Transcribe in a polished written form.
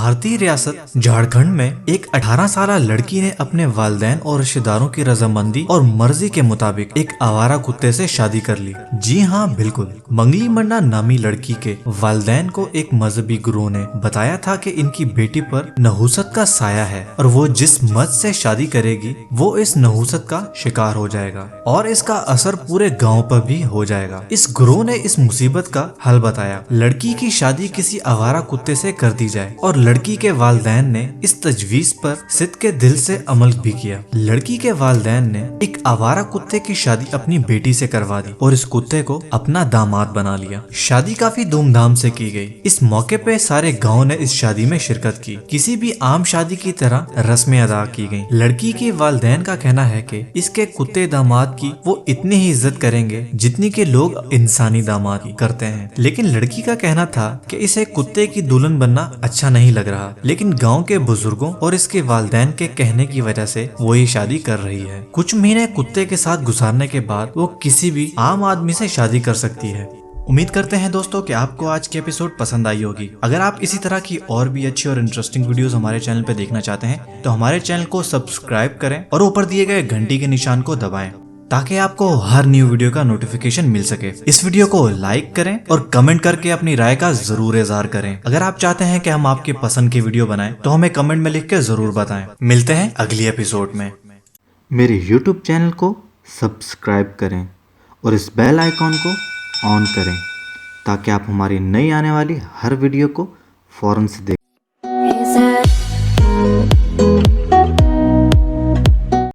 भारतीय रियासत झारखंड में एक 18 साल लड़की ने अपने वालिदैन और रिश्तेदारों की रजामंदी और मर्जी के मुताबिक एक आवारा कुत्ते से शादी कर ली। जी हाँ, बिल्कुल। मंगली मन्ना नामी लड़की के वालिदैन को एक मजहबी गुरु ने बताया था कि इनकी बेटी पर नहुसत का साया है और वो जिस मर्द से शादी करेगी वो इस नहुसत का शिकार हो जाएगा और इसका असर पूरे गाँव पर भी हो जाएगा। इस गुरु ने इस मुसीबत का हल बताया, लड़की की शादी किसी आवारा कुत्ते से कर दी जाए और लड़की के वालिदैन ने इस तजवीज पर सिद्ध के दिल से अमल भी किया। लड़की के वालिदैन ने एक आवारा कुत्ते की शादी अपनी बेटी से करवा दी और इस कुत्ते को अपना दामाद बना लिया। शादी काफी धूमधाम से की गई। इस मौके पे सारे गांव ने इस शादी में शिरकत की। किसी भी आम शादी की तरह रस्में अदा की गयी। लड़की के वालिदैन का कहना है कि इसके कुत्ते दामाद की वो इतनी ही इज्जत करेंगे जितनी के लोग इंसानी दामाद की करते हैं। लेकिन लड़की का कहना था कि इसे कुत्ते की दुल्हन बनना अच्छा नहीं लग रहा, लेकिन गांव के बुजुर्गों और इसके वालिदैन के कहने की वजह से वो ये शादी कर रही है। कुछ महीने कुत्ते के साथ गुजारने के बाद वो किसी भी आम आदमी से शादी कर सकती है। उम्मीद करते हैं दोस्तों कि आपको आज की एपिसोड पसंद आई होगी। अगर आप इसी तरह की और भी अच्छी और इंटरेस्टिंग वीडियोस हमारे चैनल पे देखना चाहते हैं तो हमारे चैनल को सब्सक्राइब करें और ऊपर दिए गए घंटी के निशान को दबाएं ताकि आपको हर न्यू वीडियो का नोटिफिकेशन मिल सके। इस वीडियो को लाइक करें और कमेंट करके अपनी राय का जरूर इजहार करें। अगर आप चाहते हैं कि हम आपके पसंद की वीडियो बनाएं तो हमें कमेंट में लिख के जरूर बताएं। मिलते हैं अगली एपिसोड में। मेरे YouTube चैनल को सब्सक्राइब करें और इस बेल आइकॉन को ऑन करें ताकि आप हमारी नई आने वाली हर वीडियो को फौरन से देखें।